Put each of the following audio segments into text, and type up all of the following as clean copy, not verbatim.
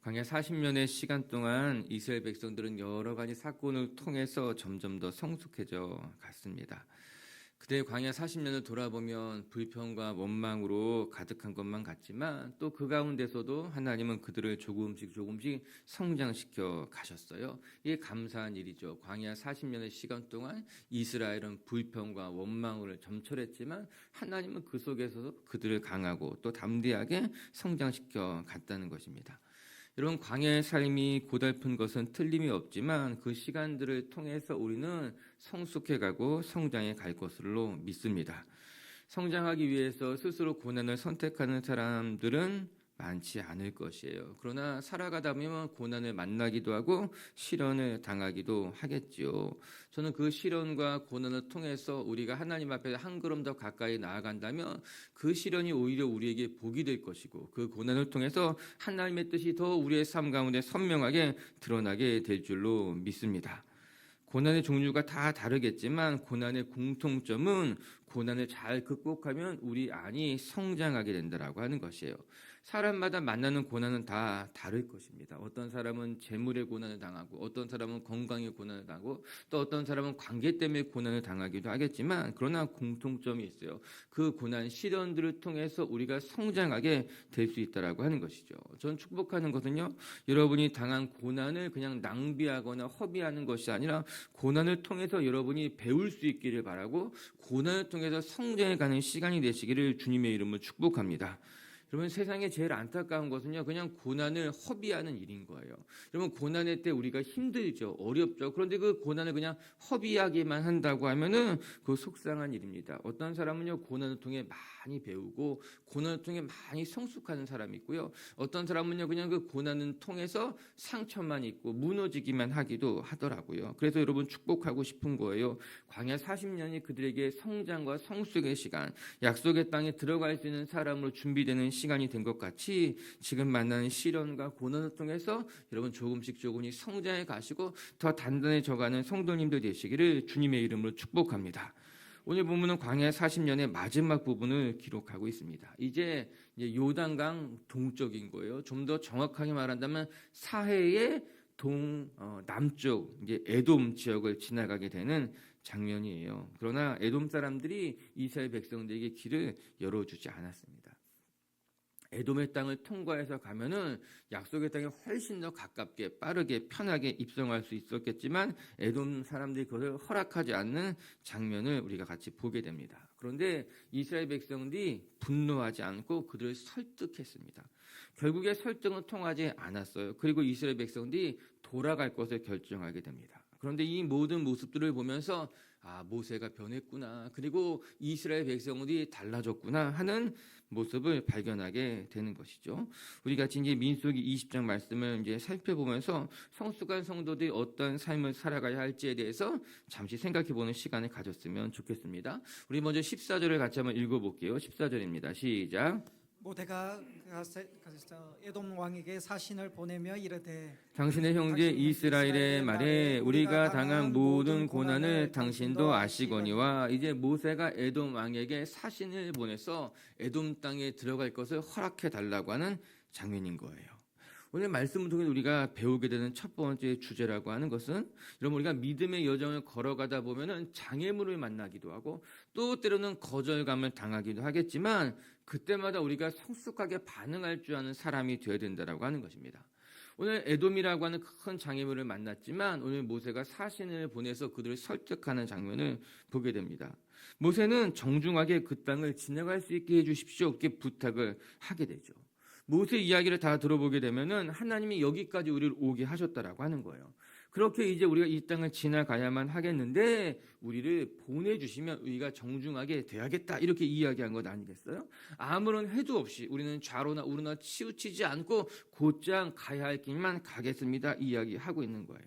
광야 40년의 시간 동안 이스라엘 백성들은 여러 가지 사건을 통해서 점점 더 성숙해져 갔습니다. 그때 광야 40년을 돌아보면 불평과 원망으로 가득한 것만 같지만 또 그 가운데서도 하나님은 그들을 조금씩 성장시켜 가셨어요. 이게 감사한 일이죠. 광야 40년의 시간 동안 이스라엘은 불평과 원망으로 점철했지만 하나님은 그 속에서 그들을 강하고 또 담대하게 성장시켜 갔다는 것입니다. 여러분, 광야의 삶이 고달픈 것은 틀림이 없지만 그 시간들을 통해서 우리는 성숙해가고 성장해 갈 것으로 믿습니다. 성장하기 위해서 스스로 고난을 선택하는 사람들은 많지 않을 것이에요. 그러나 살아가다 보면 고난을 만나기도 하고 시련을 당하기도 하겠지요. 저는 그 시련과 고난을 통해서 우리가 하나님 앞에 한 걸음 더 가까이 나아간다면 그 시련이 오히려 우리에게 복이 될 것이고 그 고난을 통해서 하나님의 뜻이 더 우리의 삶 가운데 선명하게 드러나게 될 줄로 믿습니다. 고난의 종류가 다 다르겠지만 고난의 공통점은 고난을 잘 극복하면 우리 안이 성장하게 된다라고 하는 것이에요. 사람마다 만나는 고난은 다 다를 것입니다. 어떤 사람은 재물의 고난을 당하고 어떤 사람은 건강의 고난을 당하고 또 어떤 사람은 관계 때문에 고난을 당하기도 하겠지만 그러나 공통점이 있어요. 그 고난 시련들을 통해서 우리가 성장하게 될 수 있다라고 하는 것이죠. 저는 축복하는 것은요, 여러분이 당한 고난을 그냥 낭비하거나 허비하는 것이 아니라 고난을 통해서 여러분이 배울 수 있기를 바라고 고난을 통해서 성장해가는 시간이 되시기를 주님의 이름으로 축복합니다. 여러분, 세상에 제일 안타까운 것은요, 그냥 고난을 허비하는 일인 거예요. 여러분, 고난의 때 우리가 힘들죠, 어렵죠. 그런데 그 고난을 그냥 허비하기만 한다고 하면은 그 속상한 일입니다. 어떤 사람은요, 고난을 통해 많이 배우고 고난을 통해 많이 성숙하는 사람이 있고요. 어떤 사람은요, 그냥 그 고난을 통해서 상처만 있고 무너지기만 하기도 하더라고요. 그래서 여러분, 축복하고 싶은 거예요. 광야 40년이 그들에게 성장과 성숙의 시간, 약속의 땅에 들어갈 수 있는 사람으로 준비되는 시간이 된 것 같이 지금 만나는 시련과 고난을 통해서 여러분 조금씩 성장해 가시고 더 단단해져가는 성도님들 되시기를 주님의 이름으로 축복합니다. 오늘 본문은 광야 40년의 마지막 부분을 기록하고 있습니다. 이제 요단강 동쪽인 거예요. 좀 더 정확하게 말한다면 사해의 남쪽 에돔 지역을 지나가게 되는 장면이에요. 그러나 에돔 사람들이 이스라엘 백성들에게 길을 열어주지 않았습니다. 에돔의 땅을 통과해서 가면은 약속의 땅에 훨씬 더 가깝게 빠르게 편하게 입성할 수 있었겠지만 에돔 사람들이 그것을 허락하지 않는 장면을 우리가 같이 보게 됩니다. 그런데 이스라엘 백성들이 분노하지 않고 그들을 설득했습니다. 결국에 설득은 통하지 않았어요. 그리고 이스라엘 백성들이 돌아갈 것을 결정하게 됩니다. 그런데 이 모든 모습들을 보면서 모세가 변했구나, 그리고 이스라엘 백성들이 달라졌구나 하는 모습을 발견하게 되는 것이죠. 우리 같이 이제 민수기 20장 말씀을 이제 살펴보면서 성숙한 성도들이 어떤 삶을 살아가야 할지에 대해서 잠시 생각해보는 시간을 가졌으면 좋겠습니다. 우리 먼저 14절을 같이 한번 읽어볼게요. 14절입니다. 시작. 모세가 에돔 왕에게 사신을 보내며 이르되 당신의 형제 이스라엘의 말에 우리가 당한 모든 고난을 당신도 아시거니와. 이제 모세가 에돔 왕에게 사신을 보내서 에돔 땅에 들어갈 것을 허락해 달라고 하는 장면인 거예요. 오늘 말씀을 통해 우리가 배우게 되는 첫 번째 주제라고 하는 것은, 여러분, 우리가 믿음의 여정을 걸어가다 보면은 장애물을 만나기도 하고 또 때로는 거절감을 당하기도 하겠지만 그때마다 우리가 성숙하게 반응할 줄 아는 사람이 되어야 된다라고 하는 것입니다. 오늘 에돔이라고 하는 큰 장애물을 만났지만 오늘 모세가 사신을 보내서 그들을 설득하는 장면을 보게 됩니다. 모세는 정중하게 그 땅을 지나갈 수 있게 해주십시오, 이렇게 부탁을 하게 되죠. 모세 이야기를 다 들어보게 되면은 하나님이 여기까지 우리를 오게 하셨다라고 하는 거예요. 그렇게 이제 우리가 이 땅을 지나가야만 하겠는데 우리를 보내주시면 우리가 정중하게 돼야겠다, 이렇게 이야기한 것 아니겠어요? 아무런 해도 없이 우리는 좌로나 우로나 치우치지 않고 곧장 가야 할 길만 가겠습니다, 이야기하고 있는 거예요.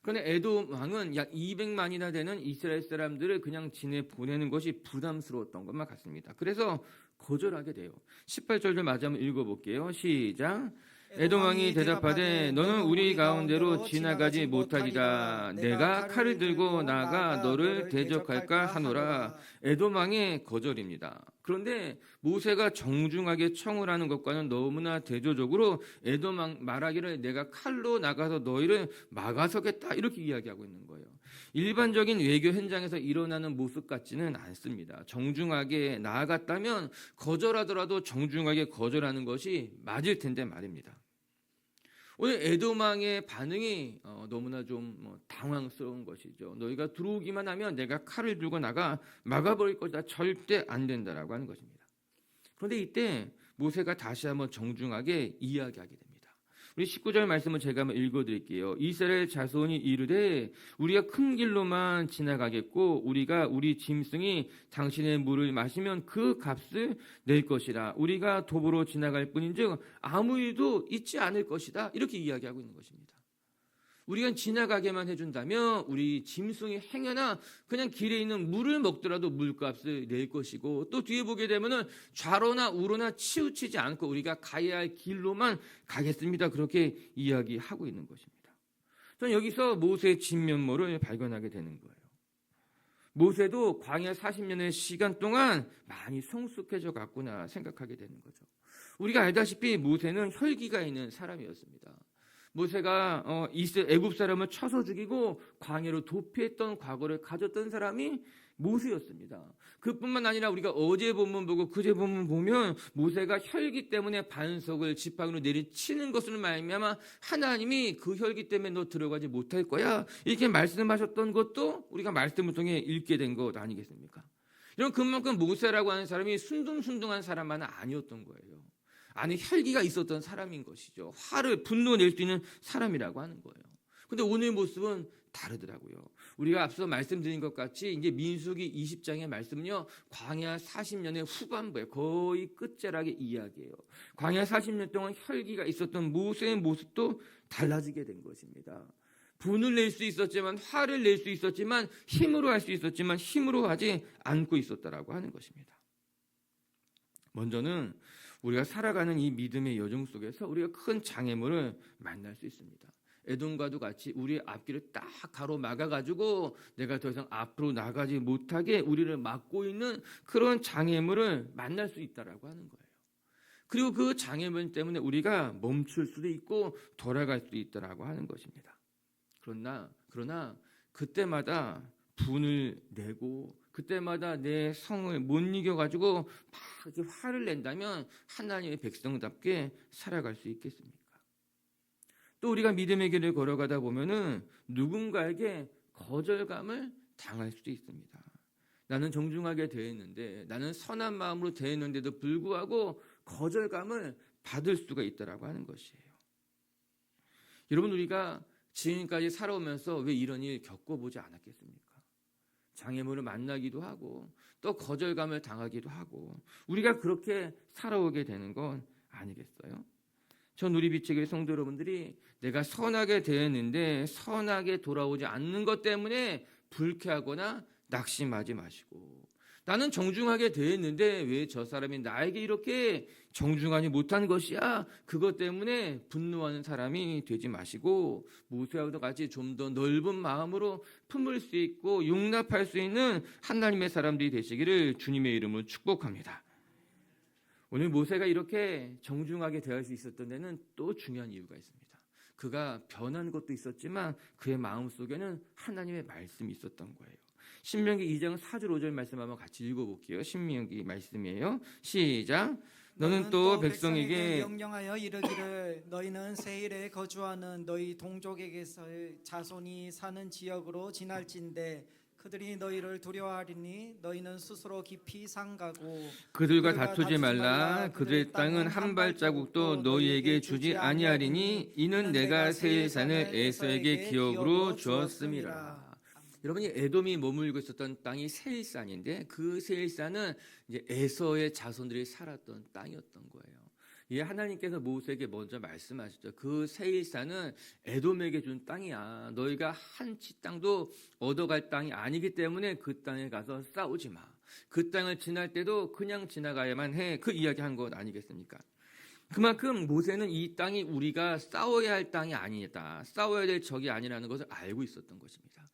그런데 에돔 왕은 약 200만이나 되는 이스라엘 사람들을 그냥 지내보내는 것이 부담스러웠던 것만 같습니다. 그래서 거절하게 돼요. 18절을 마저 한번 읽어볼게요. 시작. 에돔 왕이 대답하되 너는 우리 가운데로 지나가지 못하리라. 내가 칼을 들고 나가 너를 대적할까 하노라. 에돔 왕의 거절입니다. 그런데 모세가 정중하게 청을 하는 것과는 너무나 대조적으로 에돔 말하기를 내가 칼로 나가서 너희를 막아서겠다 이렇게 이야기하고 있는 거예요. 일반적인 외교 현장에서 일어나는 모습 같지는 않습니다. 정중하게 나아갔다면 거절하더라도 정중하게 거절하는 것이 맞을 텐데 말입니다. 오늘 에돔 왕의 반응이 너무나 좀 당황스러운 것이죠. 너희가 들어오기만 하면 내가 칼을 들고 나가 막아버릴 것이다. 절대 안 된다라고 하는 것입니다. 그런데 이때 모세가 다시 한번 정중하게 이야기하게 됩니다. 우리 19절 말씀을 제가 한번 읽어드릴게요. 이스라엘 자손이 이르되 우리가 큰 길로만 지나가겠고 우리가 우리 짐승이 당신의 물을 마시면 그 값을 낼 것이라. 우리가 도보로 지나갈 뿐인즉 아무 일도 있지 않을 것이다. 이렇게 이야기하고 있는 것입니다. 우리가 지나가게만 해준다면 우리 짐승이 행여나 그냥 길에 있는 물을 먹더라도 물값을 낼 것이고, 또 뒤에 보게 되면은 좌로나 우로나 치우치지 않고 우리가 가야 할 길로만 가겠습니다. 그렇게 이야기하고 있는 것입니다. 저는 여기서 모세의 진면모를 발견하게 되는 거예요. 모세도 광야 40년의 시간 동안 많이 성숙해져 갔구나 생각하게 되는 거죠. 우리가 알다시피 모세는 혈기가 있는 사람이었습니다. 모세가 애굽 사람을 쳐서 죽이고 광야로 도피했던 과거를 가졌던 사람이 모세였습니다. 그뿐만 아니라 우리가 어제 본문 보고 그제 본문 보면 모세가 혈기 때문에 반석을 지팡이로 내리치는 것을 말미암아 하나님이 그 혈기 때문에 너 들어가지 못할 거야 이렇게 말씀하셨던 것도 우리가 말씀을 통해 읽게 된 것 아니겠습니까? 이런 그만큼 모세라고 하는 사람이 순둥순둥한 사람만은 아니었던 거예요. 안에 혈기가 있었던 사람인 것이죠. 분노 낼 수 있는 사람이라고 하는 거예요. 그런데 오늘 모습은 다르더라고요. 우리가 앞서 말씀드린 것 같이 이제 민수기 20장의 말씀은요, 광야 40년의 후반부에 거의 끝자락의 이야기예요. 광야 40년 동안 혈기가 있었던 모세의 모습도 달라지게 된 것입니다. 분을 낼 수 있었지만, 화를 낼 수 있었지만, 힘으로 할 수 있었지만 힘으로 하지 않고 있었다라고 하는 것입니다. 먼저는 우리가 살아가는 이 믿음의 여정 속에서 우리가 큰 장애물을 만날 수 있습니다. 에돔과도 같이 우리의 앞길을 딱 가로막아가지고 내가 더 이상 앞으로 나가지 못하게 우리를 막고 있는 그런 장애물을 만날 수 있다라고 하는 거예요. 그리고 그 장애물 때문에 우리가 멈출 수도 있고 돌아갈 수도 있다라고 하는 것입니다. 그러나 그때마다 분을 내고 그때마다 내 성을 못 이겨가지고 막 이렇게 화를 낸다면 하나님의 백성답게 살아갈 수 있겠습니까? 또 우리가 믿음의 길을 걸어가다 보면은 누군가에게 거절감을 당할 수도 있습니다. 나는 정중하게 대했는데, 나는 선한 마음으로 대했는데도 불구하고 거절감을 받을 수가 있다라고 하는 것이에요. 여러분, 우리가 지금까지 살아오면서 왜 이런 일 겪어보지 않았겠습니까? 장애물을 만나기도 하고 또 거절감을 당하기도 하고 우리가 그렇게 살아오게 되는 건 아니겠어요? 전 우리 빛의 성도 여러분들이 내가 선하게 대했는데 선하게 돌아오지 않는 것 때문에 불쾌하거나 낙심하지 마시고, 나는 정중하게 대했는데 왜 저 사람이 나에게 이렇게 정중하지 못한 것이야? 그것 때문에 분노하는 사람이 되지 마시고 모세와도 같이 좀 더 넓은 마음으로 품을 수 있고 용납할 수 있는 하나님의 사람들이 되시기를 주님의 이름으로 축복합니다. 오늘 모세가 이렇게 정중하게 대할 수 있었던 데는 또 중요한 이유가 있습니다. 그가 변한 것도 있었지만 그의 마음속에는 하나님의 말씀이 있었던 거예요. 신명기 2장 4절 5절 말씀 한번 같이 읽어볼게요. 신명기 말씀이에요. 시작. 너는 또 백성에게 명령하여 이르기를 너희는 세일에 거주하는 너희 동족에게서의 자손이 사는 지역으로 지날진대 그들이 너희를 두려워하리니 너희는 스스로 깊이 상가고 그들과 다투지 말라. 그들의 땅은 한 발자국도 너희에게 주지 아니하리니 이는 내가 세일산을 에서에게 기업으로 주었음이라. 여러분이 에돔이 머물고 있었던 땅이 세일산인데 그 세일산은 이제 에서의 자손들이 살았던 땅이었던 거예요. 이 하나님께서 모세에게 먼저 말씀하셨죠. 그 세일산은 에돔에게 준 땅이야. 너희가 한 치 땅도 얻어갈 땅이 아니기 때문에 그 땅에 가서 싸우지 마. 그 땅을 지날 때도 그냥 지나가야만 해. 그 이야기한 것 아니겠습니까? 그만큼 모세는 이 땅이 우리가 싸워야 할 땅이 아니다. 싸워야 될 적이 아니라는 것을 알고 있었던 것입니다.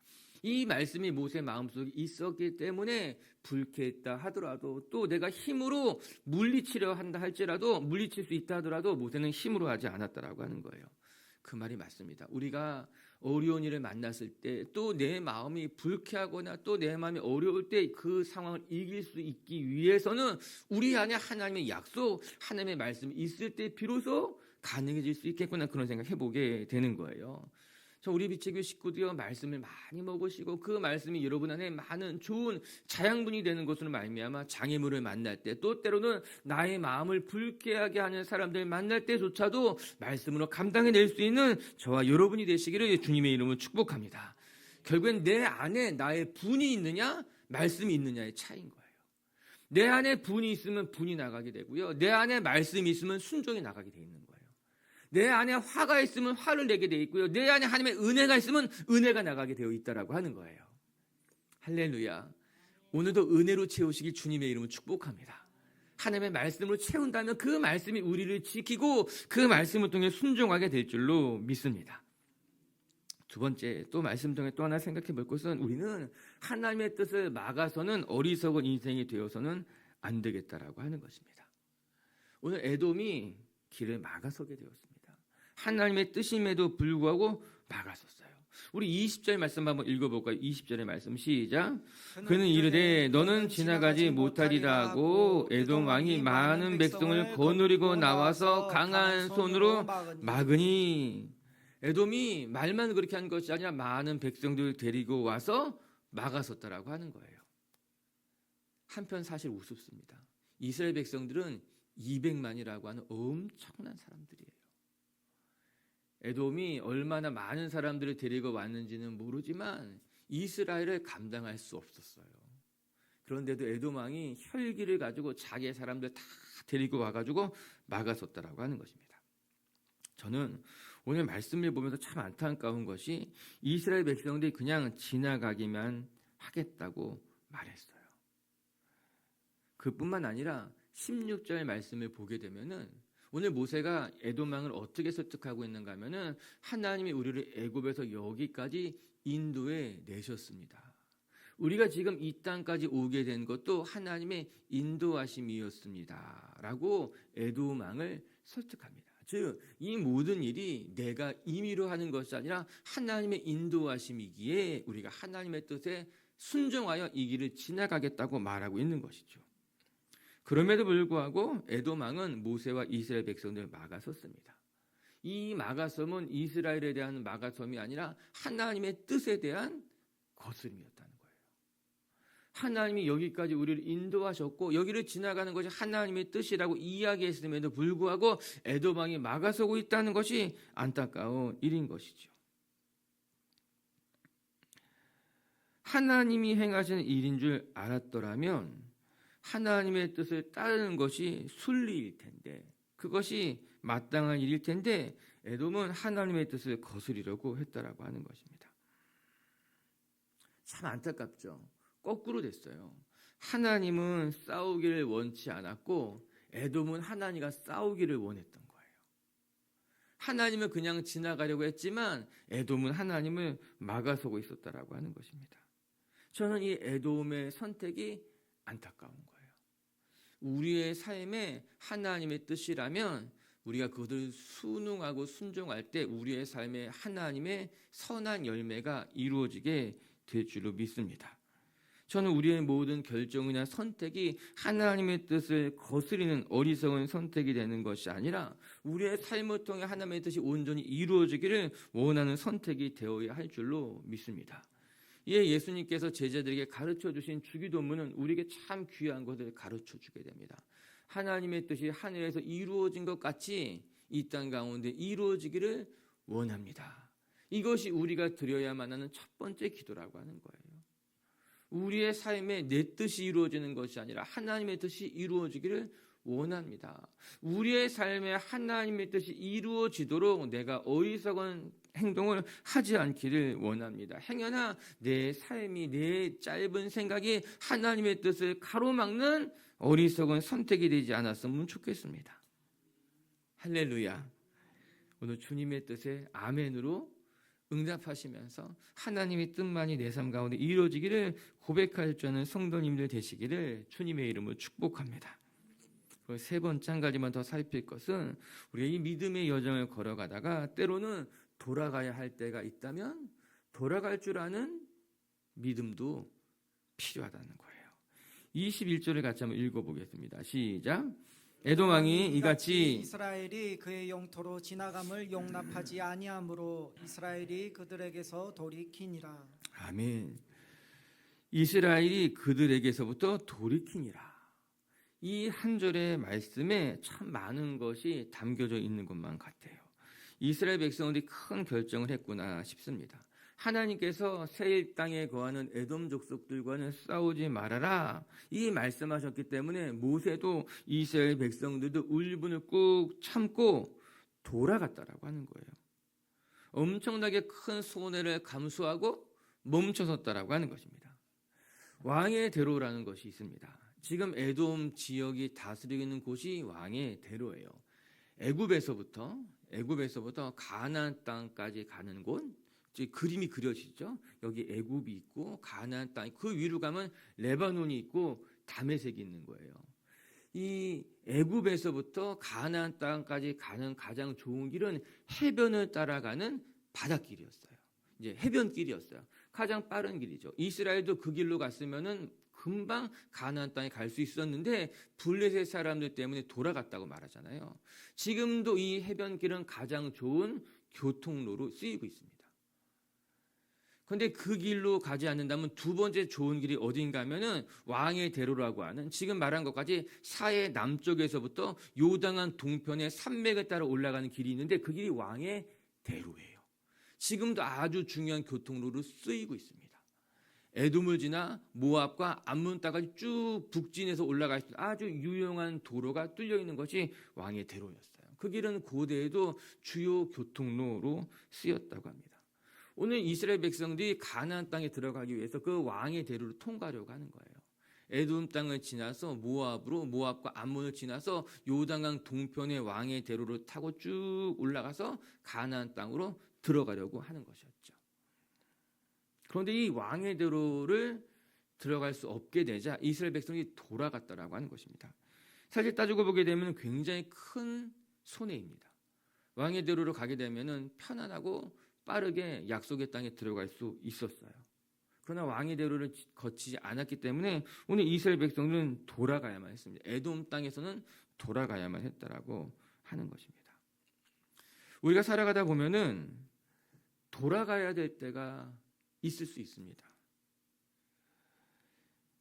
이 말씀이 모세 마음속에 있었기 때문에 불쾌했다 하더라도, 또 내가 힘으로 물리치려 한다 할지라도, 물리칠 수 있다 하더라도 모세는 힘으로 하지 않았다라고 하는 거예요. 그 말이 맞습니다. 우리가 어려운 일을 만났을 때, 또 내 마음이 불쾌하거나 또 내 마음이 어려울 때 그 상황을 이길 수 있기 위해서는 우리 안에 하나님의 약속, 하나님의 말씀이 있을 때 비로소 가능해질 수 있겠구나, 그런 생각 해보게 되는 거예요. 우리 빛의교회 식구들이요, 말씀을 많이 먹으시고 그 말씀이 여러분 안에 많은 좋은 자양분이 되는 것으로 말미암아 장애물을 만날 때, 또 때로는 나의 마음을 불쾌하게 하는 사람들 만날 때조차도 말씀으로 감당해낼 수 있는 저와 여러분이 되시기를 주님의 이름으로 축복합니다. 결국엔 내 안에 나의 분이 있느냐, 말씀이 있느냐의 차이인 거예요. 내 안에 분이 있으면 분이 나가게 되고요, 내 안에 말씀이 있으면 순종이 나가게 돼 있는 거예요. 내 안에 화가 있으면 화를 내게 되어 있고요, 내 안에 하나님의 은혜가 있으면 은혜가 나가게 되어 있다라고 하는 거예요. 할렐루야. 오늘도 은혜로 채우시길 주님의 이름으로 축복합니다. 하나님의 말씀으로 채운다면 그 말씀이 우리를 지키고 그 말씀을 통해 순종하게 될 줄로 믿습니다. 두 번째, 또 말씀 통해 또 하나 생각해 볼 것은, 우리는 하나님의 뜻을 막아서는 어리석은 인생이 되어서는 안 되겠다라고 하는 것입니다. 오늘 에돔이 길을 막아서게 되었습니다. 하나님의 뜻임에도 불구하고 막아섰어요. 우리 20절 말씀 한번 읽어볼까요? 20절의 말씀 시작. 그는 이르되 너는 지나가지 못하리라 하고 에돔 왕이 많은 백성을 거느리고 나와서 강한 손으로 막으니, 에돔이 말만 그렇게 한 것이 아니라 많은 백성들을 데리고 와서 막아섰다라고 하는 거예요. 한편 사실 우습습니다. 이스라엘 백성들은 200만이라고 하는 엄청난 사람들이에요. 에돔이 얼마나 많은 사람들을 데리고 왔는지는 모르지만 이스라엘을 감당할 수 없었어요. 그런데도 에돔 왕이 혈기를 가지고 자기의 사람들 다 데리고 와가지고 막아섰다라고 하는 것입니다. 저는 오늘 말씀을 보면서 참 안타까운 것이, 이스라엘 백성들이 그냥 지나가기만 하겠다고 말했어요. 그뿐만 아니라 16절 말씀을 보게 되면은, 오늘 모세가 에돔 왕을 어떻게 설득하고 있는가 하면은, 하나님이 우리를 애굽에서 여기까지 인도해 내셨습니다. 우리가 지금 이 땅까지 오게 된 것도 하나님의 인도하심이었습니다 라고 에돔 왕을 설득합니다. 즉, 이 모든 일이 내가 임의로 하는 것이 아니라 하나님의 인도하심이기에 우리가 하나님의 뜻에 순종하여 이 길을 지나가겠다고 말하고 있는 것이죠. 그럼에도 불구하고 에돔 왕은 모세와 이스라엘 백성들을 막아섰습니다. 이 막아섬은 이스라엘에 대한 막아섬이 아니라 하나님의 뜻에 대한 거스름이었다는 거예요. 하나님이 여기까지 우리를 인도하셨고 여기를 지나가는 것이 하나님의 뜻이라고 이야기했음에도 불구하고 에돔 왕이 막아서고 있다는 것이 안타까운 일인 것이죠. 하나님이 행하시는 일인 줄 알았더라면 하나님의 뜻을 따르는 것이 순리일 텐데, 그것이 마땅한 일일 텐데, 에돔은 하나님의 뜻을 거스리려고 했다라고 하는 것입니다. 참 안타깝죠. 거꾸로 됐어요. 하나님은 싸우기를 원치 않았고 에돔은 하나님과 싸우기를 원했던 거예요. 하나님은 그냥 지나가려고 했지만 에돔은 하나님을 막아서고 있었다라고 하는 것입니다. 저는 이 에돔의 선택이 안타까운 거예요. 우리의 삶에 하나님의 뜻이라면 우리가 그것을 순응하고 순종할 때 우리의 삶에 하나님의 선한 열매가 이루어지게 될 줄로 믿습니다. 저는 우리의 모든 결정이나 선택이 하나님의 뜻을 거스리는 어리석은 선택이 되는 것이 아니라 우리의 삶을 통해 하나님의 뜻이 온전히 이루어지기를 원하는 선택이 되어야 할 줄로 믿습니다. 이에 예수님께서 제자들에게 가르쳐 주신 주기도문은 우리에게 참 귀한 것을 가르쳐 주게 됩니다. 하나님의 뜻이 하늘에서 이루어진 것 같이 이 땅 가운데 이루어지기를 원합니다. 이것이 우리가 드려야만 하는 첫 번째 기도라고 하는 거예요. 우리의 삶에 내 뜻이 이루어지는 것이 아니라 하나님의 뜻이 이루어지기를 원합니다. 우리의 삶에 하나님의 뜻이 이루어지도록 내가 어리석은 행동을 하지 않기를 원합니다. 행여나 내 삶이, 내 짧은 생각이 하나님의 뜻을 가로막는 어리석은 선택이 되지 않았으면 좋겠습니다. 할렐루야. 오늘 주님의 뜻에 아멘으로 응답하시면서 하나님의 뜻만이 내 삶 가운데 이루어지기를 고백할 줄 아는 성도님들 되시기를 주님의 이름으로 축복합니다. 그리고 세 번째 한 가지만 더 살필 것은 우리가 이 믿음의 여정을 걸어가다가 때로는 돌아가야 할 때가 있다면 돌아갈 줄 아는 믿음도 필요하다는 거예요. 21절을 같이 한번 읽어보겠습니다. 시작. 에돔 왕이 이같이 이스라엘이 그의 영토로 지나감을 용납하지 아니하므로 이스라엘이 그들에게서 돌이키니라. 아멘. 이스라엘이 그들에게서부터 돌이키니라. 이 한 절의 말씀에 참 많은 것이 담겨져 있는 것만 같아요. 이스라엘 백성들이 큰 결정을 했구나 싶습니다. 하나님께서 세일 땅에 거하는 에돔 족속들과는 싸우지 말아라 이 말씀하셨기 때문에 모세도 이스라엘 백성들도 울분을 꾹 참고 돌아갔다라고 하는 거예요. 엄청나게 큰 손해를 감수하고 멈춰섰다라고 하는 것입니다. 왕의 대로라는 것이 있습니다. 지금 에돔 지역이 다스리고 있는 곳이 왕의 대로예요. 애굽에서부터 가나안 땅까지 가는 곳, 그림이 그려지죠. 여기 애굽이 있고 가나안 땅, 그 위로 가면 레바논이 있고 다메섹이 있는 거예요. 이 애굽에서부터 가나안 땅까지 가는 가장 좋은 길은 해변을 따라가는 바닷길이었어요. 이제 해변길이었어요. 가장 빠른 길이죠. 이스라엘도 그 길로 갔으면은 금방 가나안 땅에 갈 수 있었는데 블레셋 사람들 때문에 돌아갔다고 말하잖아요. 지금도 이 해변길은 가장 좋은 교통로로 쓰이고 있습니다. 그런데 그 길로 가지 않는다면 두 번째 좋은 길이 어딘가 하면은 왕의 대로라고 하는 지금 말한 것까지 사해 남쪽에서부터 요단강 동편의 산맥을 따라 올라가는 길이 있는데 그 길이 왕의 대로예요. 지금도 아주 중요한 교통로로 쓰이고 있습니다. 에돔을 지나 모압과 암몬 땅까지 쭉 북진해서 올라갈 수 있는 아주 유용한 도로가 뚫려 있는 것이 왕의 대로였어요. 그 길은 고대에도 주요 교통로로 쓰였다고 합니다. 오늘 이스라엘 백성들이 가나안 땅에 들어가기 위해서 그 왕의 대로를 통과하려고 하는 거예요. 에돔 땅을 지나서 모압과 암몬을 지나서 요단강 동편의 왕의 대로를 타고 쭉 올라가서 가나안 땅으로 들어가려고 하는 것이었죠. 그런데 이 왕의 대로를 들어갈 수 없게 되자 이스라엘 백성이 돌아갔다라고 하는 것입니다. 사실 따지고 보게 되면 굉장히 큰 손해입니다. 왕의 대로로 가게 되면 편안하고 빠르게 약속의 땅에 들어갈 수 있었어요. 그러나 왕의 대로를 거치지 않았기 때문에 오늘 이스라엘 백성들은 돌아가야만 했습니다. 에돔 땅에서는 돌아가야만 했다라고 하는 것입니다. 우리가 살아가다 보면은 돌아가야 될 때가 있을 수 있습니다.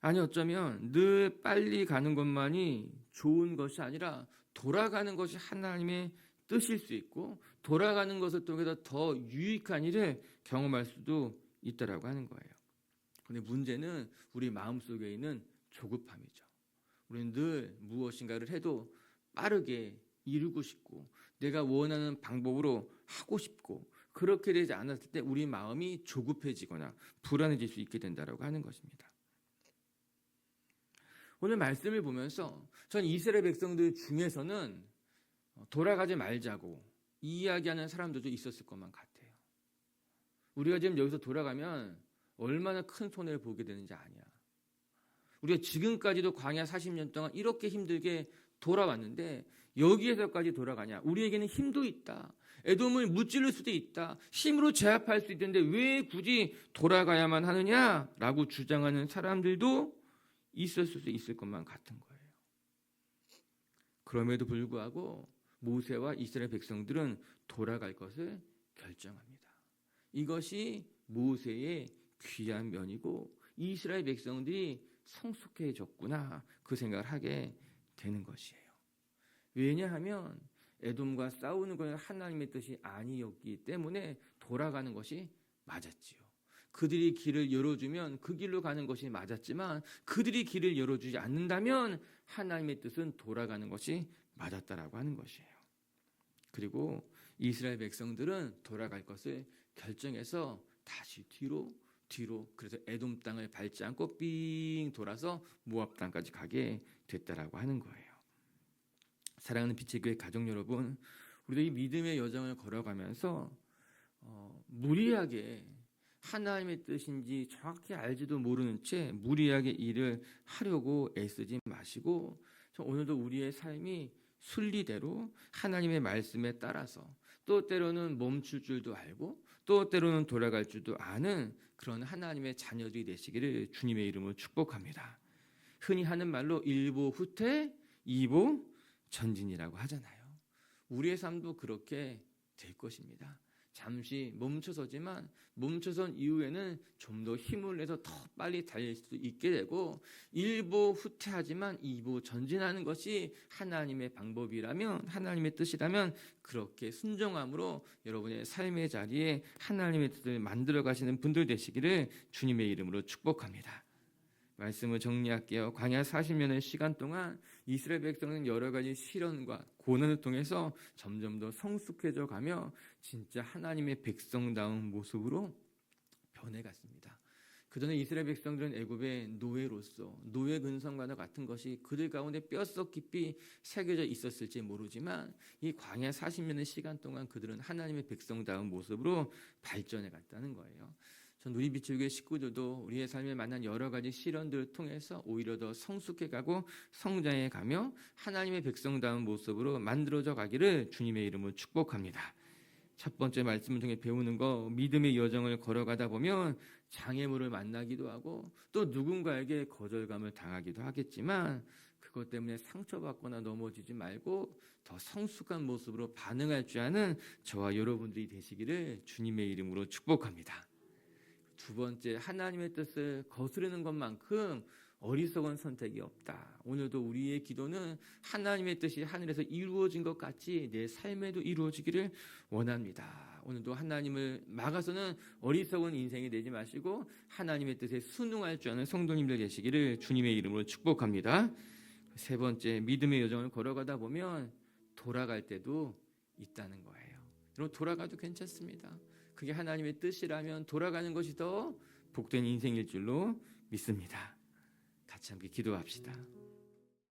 아니 어쩌면 늘 빨리 가는 것만이 좋은 것이 아니라 돌아가는 것이 하나님의 뜻일 수 있고 돌아가는 것을 통해서 더 유익한 일을 경험할 수도 있다라고 하는 거예요. 그런데 문제는 우리 마음속에 있는 조급함이죠. 우리는 늘 무엇인가를 해도 빠르게 이루고 싶고 내가 원하는 방법으로 하고 싶고 그렇게 되지 않았을 때 우리 마음이 조급해지거나 불안해질 수 있게 된다라고 하는 것입니다. 오늘 말씀을 보면서 전 이스라엘 백성들 중에서는 돌아가지 말자고 이야기하는 사람들도 있었을 것만 같아요. 우리가 지금 여기서 돌아가면 얼마나 큰 손해를 보게 되는지 아냐. 우리가 지금까지도 광야 40년 동안 이렇게 힘들게 돌아왔는데 여기에서까지 돌아가냐. 우리에게는 힘도 있다. 에돔을 무찌를 수도 있다. 힘으로 제압할 수 있는데 왜 굳이 돌아가야만 하느냐라고 주장하는 사람들도 있을 수 있을 것만 같은 거예요. 그럼에도 불구하고 모세와 이스라엘 백성들은 돌아갈 것을 결정합니다. 이것이 모세의 귀한 면이고 이스라엘 백성들이 성숙해졌구나 그 생각을 하게 되는 것이에요. 왜냐하면 에돔과 싸우는 것은 하나님의 뜻이 아니었기 때문에 돌아가는 것이 맞았지요. 그들이 길을 열어주면 그 길로 가는 것이 맞았지만 그들이 길을 열어주지 않는다면 하나님의 뜻은 돌아가는 것이 맞았다라고 하는 것이에요. 그리고 이스라엘 백성들은 돌아갈 것을 결정해서 다시 뒤로 그래서 에돔 땅을 밟지 않고 삥 돌아서 모압 땅까지 가게 됐다라고 하는 거예요. 사랑하는 빛의 교회 가족 여러분, 우리도 이 믿음의 여정을 걸어가면서 무리하게 하나님의 뜻인지 정확히 알지도 모르는 채 무리하게 일을 하려고 애쓰지 마시고 오늘도 우리의 삶이 순리대로 하나님의 말씀에 따라서 또 때로는 멈출 줄도 알고 또 때로는 돌아갈 줄도 아는 그런 하나님의 자녀들이 되시기를 주님의 이름으로 축복합니다. 흔히 하는 말로 일보 후퇴, 이보 전진이라고 하잖아요. 우리의 삶도 그렇게 될 것입니다. 잠시 멈춰서지만 멈춰선 이후에는 좀 더 힘을 내서 더 빨리 달릴 수 있게 되고 일보 후퇴하지만 이보 전진하는 것이 하나님의 방법이라면 하나님의 뜻이라면 그렇게 순종함으로 여러분의 삶의 자리에 하나님의 뜻을 만들어 가시는 분들 되시기를 주님의 이름으로 축복합니다. 말씀을 정리할게요. 광야 40년의 시간 동안 이스라엘 백성은 여러 가지 시련과 고난을 통해서 점점 더 성숙해져 가며 진짜 하나님의 백성다운 모습으로 변해갔습니다. 그전에 이스라엘 백성들은 애굽의 노예로서 노예 근성과도 같은 것이 그들 가운데 뼛속 깊이 새겨져 있었을지 모르지만 이 광야 40년의 시간 동안 그들은 하나님의 백성다운 모습으로 발전해 갔다는 거예요. 전 우리 비추교회 식구들도 우리의 삶에 만난 여러 가지 시련들을 통해서 오히려 더 성숙해가고 성장해 가며 하나님의 백성다운 모습으로 만들어져 가기를 주님의 이름으로 축복합니다. 첫 번째 말씀을 통해 배우는 거, 믿음의 여정을 걸어가다 보면 장애물을 만나기도 하고 또 누군가에게 거절감을 당하기도 하겠지만 그것 때문에 상처받거나 넘어지지 말고 더 성숙한 모습으로 반응할 줄 아는 저와 여러분들이 되시기를 주님의 이름으로 축복합니다. 두 번째, 하나님의 뜻을 거스르는 것만큼 어리석은 선택이 없다. 오늘도 우리의 기도는 하나님의 뜻이 하늘에서 이루어진 것 같이 내 삶에도 이루어지기를 원합니다. 오늘도 하나님을 막아서는 어리석은 인생이 되지 마시고 하나님의 뜻에 순응할 줄 아는 성도님들 되시기를 주님의 이름으로 축복합니다. 세 번째, 믿음의 여정을 걸어가다 보면 돌아갈 때도 있다는 거예요. 여러분, 돌아가도 괜찮습니다. 그게 하나님의 뜻이라면 돌아가는 것이 더 복된 인생일 줄로 믿습니다. 같이 함께 기도합시다.